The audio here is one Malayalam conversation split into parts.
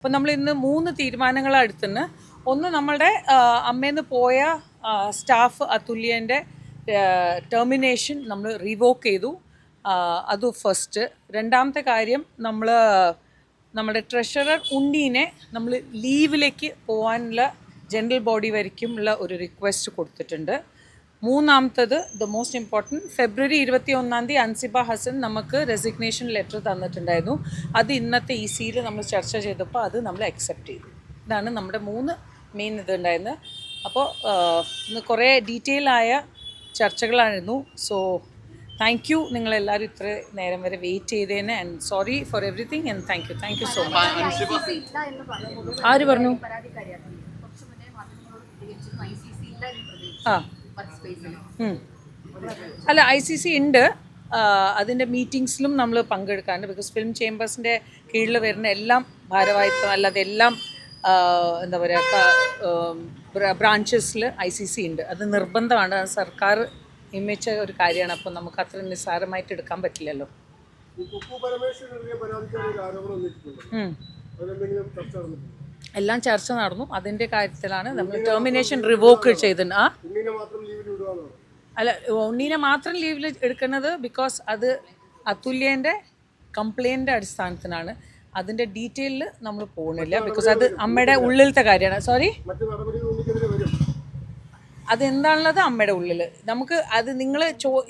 അപ്പോൾ നമ്മൾ ഇന്ന് 3 തീരുമാനങ്ങളാണ് എടുത്തുന്നത്. ഒന്ന്, നമ്മളുടെ അമ്മേന്ന് പോയ സ്റ്റാഫ് അതുല്യൻ്റെ ടെർമിനേഷൻ നമ്മൾ റിവോക്ക് ചെയ്തു. അത് ഫസ്റ്റ്. രണ്ടാമത്തെ കാര്യം, നമ്മുടെ ട്രഷറർ ഉണ്ണീനെ നമ്മൾ ലീവിലേക്ക് പോകാനുള്ള ജനറൽ ബോഡി വരയ്ക്കും ഉള്ള ഒരു റിക്വസ്റ്റ് കൊടുത്തിട്ടുണ്ട്. മൂന്നാമത്തത്, ദ മോസ്റ്റ് ഇമ്പോർട്ടൻറ്റ്, ഫെബ്രുവരി 21 അൻസിബ ഹസൻ നമുക്ക് റെസിഗ്നേഷൻ ലെറ്റർ തന്നിട്ടുണ്ടായിരുന്നു. അത് ഇന്നത്തെ EC-യിൽ നമ്മൾ ചർച്ച ചെയ്തപ്പോൾ അത് നമ്മൾ അക്സെപ്റ്റ് ചെയ്തു. ഇതാണ് നമ്മുടെ 3 മെയിൻ ഇതുണ്ടായിരുന്നത്. അപ്പോൾ ഇന്ന് കുറേ ഡീറ്റെയിൽ ആയ ചർച്ചകളായിരുന്നു. സോ താങ്ക് യു, നിങ്ങളെല്ലാവരും ഇത്ര നേരം വരെ വെയിറ്റ് ചെയ്തതിന്. And sorry four everything and thank you so much. ആര് പറഞ്ഞു? അല്ല, ICC ഉണ്ട്. അതിൻ്റെ മീറ്റിങ്സിലും നമ്മൾ പങ്കെടുക്കാറുണ്ട്. ബിക്കോസ് ഫിലിം ചേംബേഴ്സിൻ്റെ കീഴിൽ വരുന്ന എല്ലാം ഭാരവാഹിത്വം അല്ലാതെ എല്ലാം എന്താ പറയുക ബ്രാഞ്ചസിൽ ICC ഉണ്ട്. അത് നിർബന്ധമാണ്. അത് സർക്കാർ നിയമിച്ച ഒരു കാര്യമാണ്. അപ്പോൾ നമുക്ക് അത്ര നിസ്സാരമായിട്ട് എടുക്കാൻ പറ്റില്ലല്ലോ. എല്ലാം ചർച്ച നടന്നു. അതിൻ്റെ കാര്യത്തിലാണ് നമ്മൾ ടെർമിനേഷൻ റിവോക്ക് ചെയ്തത്. അല്ല, ഉണ്ണീനെ മാത്രം ലീവിൽ എടുക്കുന്നത് ബിക്കോസ് അത് അതുല്യൻ്റെ കംപ്ലയിൻ്റെ അടിസ്ഥാനത്തിനാണ്. അതിൻ്റെ ഡീറ്റെയിലിൽ നമ്മൾ പോകുന്നില്ല ബിക്കോസ് അത് അമ്മയുടെ ഉള്ളിലത്തെ കാര്യമാണ്. സോറി, അതെന്താണുള്ളത് അമ്മയുടെ ഉള്ളിൽ. നമുക്ക് അത് നിങ്ങൾ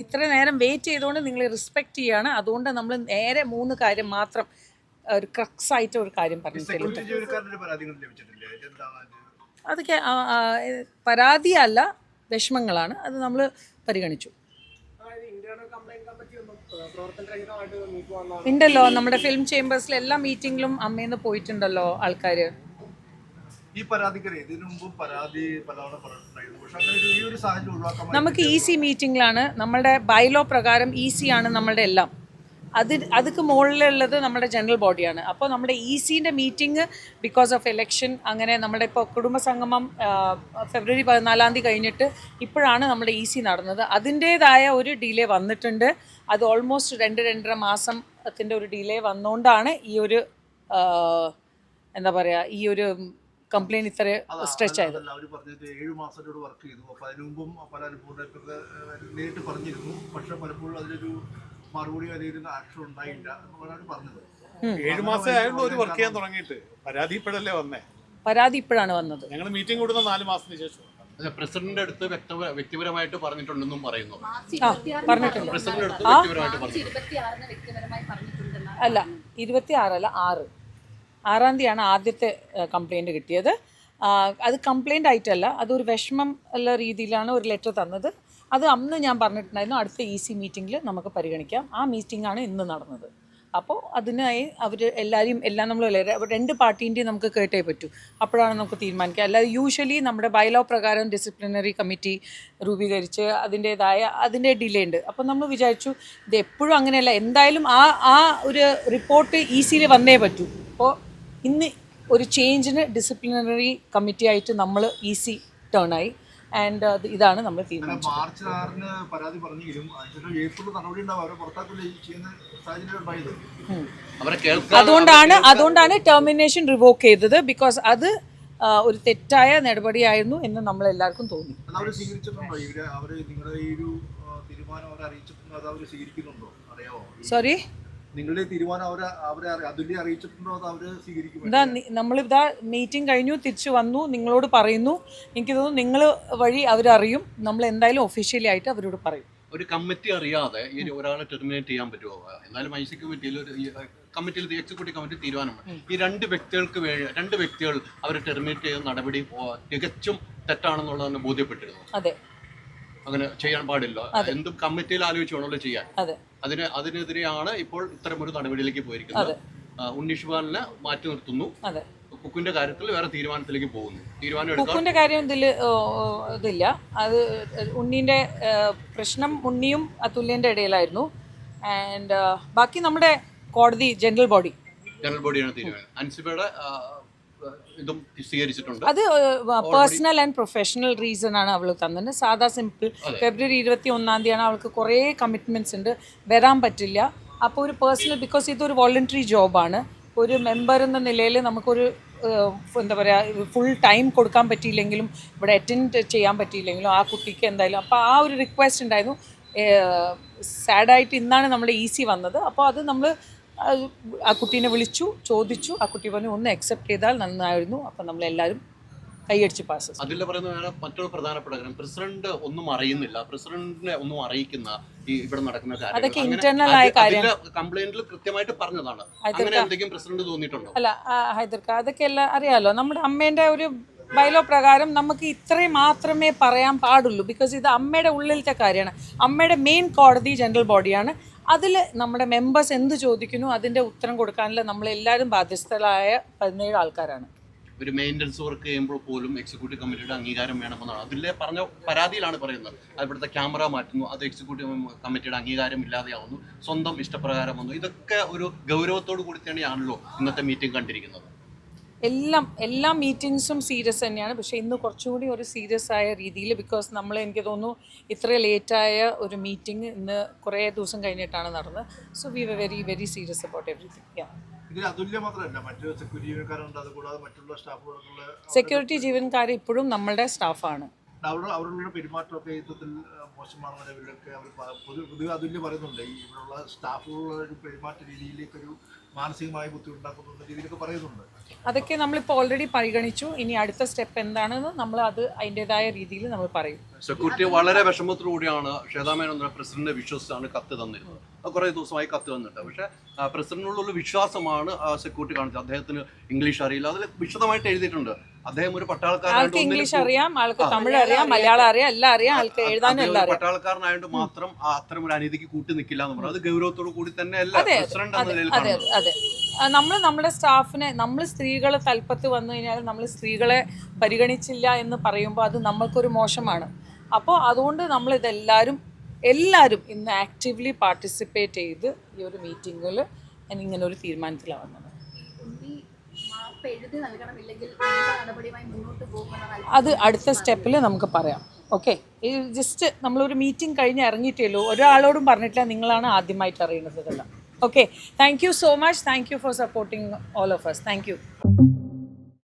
ഇത്ര നേരം വെയിറ്റ് ചെയ്തുകൊണ്ട് നിങ്ങൾ റെസ്പെക്റ്റ് ചെയ്യുകയാണ്. അതുകൊണ്ട് നമ്മൾ നേരെ 3 കാര്യം മാത്രം ഒരു ക്രക്സ് ആയിട്ട് ഒരു കാര്യം പറഞ്ഞിട്ടില്ല. അതൊക്കെ പരാതിയല്ല, വിഷമങ്ങളാണ്. അത് നമ്മൾ പരിഗണിച്ചു. ഉണ്ടല്ലോ, നമ്മുടെ ഫിലിം ചേംബേഴ്സിലെ എല്ലാ മീറ്റിങ്ങിലും അമ്മേന്ന് പോയിട്ടുണ്ടല്ലോ ആൾക്കാർ. നമുക്ക് EC മീറ്റിങ്ങിലാണ്. നമ്മളുടെ ബൈലോ പ്രകാരം EC ആണ് നമ്മളുടെ എല്ലാം. അതിക്ക് മുകളിലുള്ളത് നമ്മുടെ ജനറൽ ബോഡിയാണ്. അപ്പോൾ നമ്മുടെ EC-ൻ്റെ മീറ്റിംഗ് ബിക്കോസ് ഓഫ് എലക്ഷൻ അങ്ങനെ നമ്മുടെ ഇപ്പോൾ കുടുംബസംഗമം ഫെബ്രുവരി 14 കഴിഞ്ഞിട്ട് ഇപ്പോഴാണ് നമ്മുടെ EC നടന്നത്. അതിൻ്റേതായ ഒരു ഡിലേ വന്നിട്ടുണ്ട്. അത് ഓൾമോസ്റ്റ് 2-2.5 മാസത്തിൻ്റെ ഒരു ഡിലേ വന്നുകൊണ്ടാണ് ഈ ഒരു എന്താ പറയുക ഈ ഒരു കംപ്ലയിൻറ്റ് ഇത്ര സ്ട്രെച്ച് ആയത്. മറുപടി വരെയിരുന്ന ആക്ഷൻ ഉണ്ടായില്ല എന്നുള്ളതാണ് പറഞ്ഞത്. 7 മാസമേ ആയുള്ളൂ ഒരു വർക്ക് ചെയ്യാൻ തുടങ്ങിയിട്ട്. പരാതിപ്പെടല്ലേ വന്നേ? പരാതി ഇപ്പോഴാണ് വന്നത്. ഞങ്ങൾ മീറ്റിംഗ് കൂടുന്ന 4 മാസത്തിന് ശേഷം. പ്രസിഡന്റിന്റെ അടുത്ത് വ്യക്തിപരമായിട്ട് പറഞ്ഞിട്ടുണ്ടെന്നും പറയുന്നു. പറഞ്ഞിട്ടുണ്ട്. അല്ല, 26 അല്ല, 6-ാം തീയതിയാണ് ആദ്യത്തെ കംപ്ലയിൻറ്റ് കിട്ടിയത്. അത് കംപ്ലയിൻ്റ് ആയിട്ടല്ല, അതൊരു വിഷമം ഉള്ള രീതിയിലാണ് ഒരു ലെറ്റർ തന്നത്. അത് അന്ന് ഞാൻ പറഞ്ഞിട്ടുണ്ടായിരുന്നു അടുത്ത EC മീറ്റിങ്ങിൽ നമുക്ക് പരിഗണിക്കാം. ആ മീറ്റിംഗാണ് ഇന്ന് നടന്നത്. അപ്പോൾ അതിനായി അവർ എല്ലാം നമ്മൾ 2 പാർട്ടീൻ്റെയും നമുക്ക് കേട്ടേ പറ്റൂ. അപ്പോഴാണ് നമുക്ക് തീരുമാനിക്കുക. അല്ലാതെ യൂഷ്വലി നമ്മുടെ ബൈലോ പ്രകാരം ഡിസിപ്ലിനറി കമ്മിറ്റി രൂപീകരിച്ച് അതിൻ്റെ ഡിലേ ഉണ്ട്. അപ്പോൾ നമ്മൾ വിചാരിച്ചു ഇത് എപ്പോഴും അങ്ങനെയല്ല, എന്തായാലും ആ ഒരു റിപ്പോർട്ട് EC-യിൽ വന്നേ പറ്റൂ. അപ്പോൾ ഇന്ന് ഒരു ചേഞ്ചിന് ഡിസിപ്ലിനറി കമ്മിറ്റി ആയിട്ട് നമ്മൾ EC ടേണായി. ആൻഡ് ഇതാണ് നമ്മൾ തീരുമാനിച്ചത്. മാർച്ച് 6-ന് പരാതി പറഞ്ഞെങ്കിലും ഏപ്രിൽ നടപടി അതുകൊണ്ടാണ് ടെർമിനേഷൻ റിവോക്ക് ചെയ്തത്. ബിക്കോസ് അത് ഒരു തെറ്റായ നടപടിയായിരുന്നു എന്ന് നമ്മൾ എല്ലാവർക്കും തോന്നി. സോറി, നിങ്ങളുടെ തീരുമാനം അതുല്യ അറിയിച്ചിട്ടുണ്ടോ? അത് അവര് സ്വീകരിക്കും. നമ്മളിതാ മീറ്റിംഗ് കഴിഞ്ഞു, തിരിച്ചു വന്നു, നിങ്ങളോട് പറയുന്നു. എനിക്ക് തോന്നുന്നു നിങ്ങൾ വഴി അവരറിയും. നമ്മൾ എന്തായാലും ഒഫീഷ്യലി ആയിട്ട് അവരോട് പറയും. ഒരു കമ്മിറ്റി അറിയാതെ ഈ ഒരാളെ ടെർമിനേറ്റ് ചെയ്യാൻ പറ്റുമോ? എന്നാലും IC കമ്മിറ്റിയിൽ എക്സിക്യൂട്ടീവ് കമ്മിറ്റി തീരുമാനമാണ്. ഈ 2 വ്യക്തികൾ അവരെ ടെർമിനേറ്റ് ചെയ്യുന്ന നടപടി തികച്ചും തെറ്റാണെന്നുള്ളതാണ് ബോധ്യപ്പെട്ടിരുന്നു. അതെ, അങ്ങനെ ചെയ്യാൻ പാടില്ല. എന്തും കമ്മിറ്റിയിൽ ആലോചിച്ച് വേണമല്ലോ ചെയ്യാൻ. അതിനെതിരെയാണ് ഇപ്പോൾ ഇത്തരമൊരു നടപടിയിലേക്ക് പോയിരിക്കുന്നത്. ഉണ്ണീഷ്പാലിനെ മാറ്റി നിർത്തുന്നു. കുക്കുവിന്റെ കാര്യത്തിൽ വേറെ തീരുമാനത്തിലേക്ക് പോകുന്നു. കുക്കുവിന്റെ കാര്യം ഇതില്ല. അത് ഉണ്ണീന്റെ പ്രശ്നം ഉണ്ണിയും അതുല്യന്റെ ഇടയിലായിരുന്നു. ആൻഡ് ബാക്കി നമ്മുടെ കോടതി ജനറൽ ബോഡിയാണ് തീരുമാനം. അൻസിബയുടെ ഇതും സ്വീകരിച്ചിട്ടുണ്ട്. അത് പേഴ്സണൽ ആൻഡ് പ്രൊഫഷണൽ റീസൺ ആണ് അവൾ തന്നത്. സാധാ സിമ്പിൾ. ഫെബ്രുവരി 21 അവൾക്ക് കുറേ കമ്മിറ്റ്മെൻറ്റ്സ് ഉണ്ട്, വരാൻ പറ്റില്ല. അപ്പോൾ ഒരു പേഴ്സണൽ, ബിക്കോസ് ഇതൊരു വോളണ്ടറി ജോബാണ്. ഒരു മെമ്പർ എന്ന നിലയിൽ നമുക്കൊരു എന്താ പറയുക ഫുൾ ടൈം കൊടുക്കാൻ പറ്റിയില്ലെങ്കിലും ഇവിടെ അറ്റൻഡ് ചെയ്യാൻ പറ്റിയില്ലെങ്കിലും ആ കുട്ടിക്ക് എന്തായാലും അപ്പോൾ ആ ഒരു റിക്വസ്റ്റ് ഉണ്ടായിരുന്നു. സാഡായിട്ട് ഇന്നാണ് നമ്മുടെ ഈസി വന്നത്. അപ്പോൾ അത് നമ്മൾ ആ കുട്ടീനെ വിളിച്ചു ചോദിച്ചു. ആ കുട്ടി പറഞ്ഞു ഒന്ന് അക്സെപ്റ്റ് ചെയ്താൽ നന്നായിരുന്നു. അപ്പോൾ നമ്മളെല്ലാവരും കൈയടിച്ച് പാസ്. അതിൽ പറയുന്ന മറ്റൊരു പ്രധാനപ്പെട്ട കാര്യം, പ്രസിഡന്റ് ഒന്നും അറിയുന്നില്ല, പ്രസിഡന്റിനെ ഒന്നും അറിയിക്കുന്ന ഈ ഇവിടെ നടക്കുന്ന അതൊക്കെ ഇന്റേണൽ ആയ കാര്യം കംപ്ലൈന്റിൽ കൃത്യമായിട്ട് പറഞ്ഞതാണ്. അങ്ങനെ എന്തെങ്കിലും പ്രസിഡന്റ് തോന്നിയിട്ടുണ്ടോ? അല്ല ഹൈദർക്ക, അതൊക്കെ എല്ലാം അറിയാലോ. നമ്മുടെ അമ്മേൻ്റെ ഒരു ബൈലോ പ്രകാരം നമുക്ക് ഇത്രയും മാത്രമേ പറയാൻ പാടുള്ളൂ. ബിക്കോസ് ഇത് അമ്മയുടെ ഉള്ളിലത്തെ കാര്യമാണ്. അമ്മയുടെ മെയിൻ കോടതി ജനറൽ ബോഡിയാണ്. അതിൽ നമ്മുടെ മെമ്പേഴ്സ് എന്ത് ചോദിക്കുന്നു അതിൻ്റെ ഉത്തരം കൊടുക്കാനുള്ള നമ്മളെല്ലാവരും ബാധ്യസ്ഥരായ 17 ആൾക്കാരാണ്. ഒരു മെയിൻ്റനൻസ് വർക്ക് ചെയ്യുമ്പോൾ പോലും എക്സിക്യൂട്ടീവ് കമ്മിറ്റിയുടെ അംഗീകാരം വേണമെന്നാണ് അതിലെ പറഞ്ഞ പരാതിയിലാണ് പറയുന്നത്. ഇവിടുത്തെ ക്യാമറ മാറ്റുന്നു, അത് എക്സിക്യൂട്ടീവ് കമ്മിറ്റിയുടെ അംഗീകാരം ഇല്ലാതെയാവുന്നു, സ്വന്തം ഇഷ്ടപ്രകാരം വന്നു. ഇതൊക്കെ ഒരു ഗൗരവത്തോടു കൂടി തന്നെയാണല്ലോ ഇന്നത്തെ മീറ്റിംഗ് കണ്ടിരിക്കുന്നത്. എല്ലാ മീറ്റിങ്സും സീരിയസ് തന്നെയാണ്. പക്ഷേ ഇന്ന് കുറച്ചുകൂടി ഒരു സീരിയസ് ആയ രീതിയിൽ, ബിക്കോസ് നമ്മൾ എനിക്ക് തോന്നുന്നു ഇത്ര ലേറ്റായ ഒരു മീറ്റിംഗ് ഇന്ന് കുറേ ദിവസം കഴിഞ്ഞിട്ടാണ് നടന്നത്. So we were very very serious about everything. ഇതിൽ അതുല്യ മാത്രമല്ല, മറ്റു സെക്യൂരിറ്റി ജീവനക്കാരുണ്ട്, അതുകൂടാതെ മറ്റുള്ള സ്റ്റാഫുകൾക്കുള്ള സെക്യൂരിറ്റി ജീവനക്കാർ ഇപ്പോഴും നമ്മളുടെ സ്റ്റാഫാണ്. അവരുടെ പെരുമാറ്റമൊക്കെ യുദ്ധത്തിൽ മോശമാണെന്ന ലെവലിലൊക്കെ അവർ പൊതുവെ അതുല്യ പറയുന്നുണ്ട്. ഈ ഇവിടെയുള്ള സ്റ്റാഫുകളുടെ ഒരു പെരുമാറ്റ രീതിയിലേക്കൊരു മാനസികമായ ബുദ്ധിമുട്ടുണ്ടാക്കുന്ന രീതിയിലൊക്കെ പറയുന്നുണ്ട്. അതൊക്കെ നമ്മളിപ്പോൾ ഓൾറെഡി പരിഗണിച്ചു. ഇനി അടുത്ത സ്റ്റെപ്പ് എന്താണെന്ന് നമ്മൾ അത് അതിൻ്റെതായ രീതിയിൽ നമ്മൾ പറയും. സെക്യൂരിറ്റി വളരെ വിഷമത്തോടുകൂടിയാണ് ശ്വേതാമേനോൻ പ്രസിഡന്റിനെ വിശ്വസിച്ചാണ് കത്ത് തന്നിരുന്നത്. കുറേ ദിവസമായി കത്ത് തന്നിട്ട്, പക്ഷേ പ്രസിഡന്റിനുള്ള വിശ്വാസമാണ് സെക്യൂരിറ്റി കാണിച്ചത്. അദ്ദേഹത്തിന് ഇംഗ്ലീഷ് അറിയില്ല, അതിൽ വിശദമായിട്ട് എഴുതിയിട്ടുണ്ട്. അദ്ദേഹം ഒരു ആൾക്ക് ഇംഗ്ലീഷ് അറിയാം, ആൾക്ക് തമിഴ് അറിയാം, മലയാളം അറിയാം, എല്ലാം അറിയാം, ആൾക്ക് എഴുതാനും എല്ലാം അറിയാം. പട്ടാളക്കാരനായോണ്ട് മാത്രം അത്തരം ഒരു അനീതിക്ക് കൂട്ടി നിൽക്കില്ല എന്ന് പറഞ്ഞു. അത് ഗൗരവത്തോടു കൂടി തന്നെ അല്ല പ്രസിഡന്റ് എന്ന നിലയിൽ കാണുന്നത്. അതെ, നമ്മുടെ സ്റ്റാഫിനെ, നമ്മൾ സ്ത്രീകളെ തലപ്പത്ത് വന്നു കഴിഞ്ഞാൽ നമ്മൾ സ്ത്രീകളെ പരിഗണിച്ചില്ല എന്ന് പറയുമ്പോൾ അത് നമ്മൾക്കൊരു മോശമാണ്. അപ്പോൾ അതുകൊണ്ട് നമ്മളിതെല്ലാവരും ഇന്ന് ആക്റ്റീവ്ലി പാർട്ടിസിപ്പേറ്റ് ചെയ്ത് ഈ ഒരു മീറ്റിങ്ങിൽ ഇങ്ങനെ ഒരു തീരുമാനത്തിലാണ് വന്നത്. അത് അടുത്ത സ്റ്റെപ്പിൽ നമുക്ക് പറയാം. ഓക്കെ, ഈ ജസ്റ്റ് നമ്മളൊരു മീറ്റിംഗ് കഴിഞ്ഞ് ഇറങ്ങിയിട്ടേ ഉള്ളൂ. ഒരാളോടും പറഞ്ഞിട്ടില്ല, നിങ്ങളാണ് ആദ്യമായിട്ട് അറിയുന്നത് ഇതെല്ലാം. Okay, thank you so much. Thank you for supporting all of us. Thank you.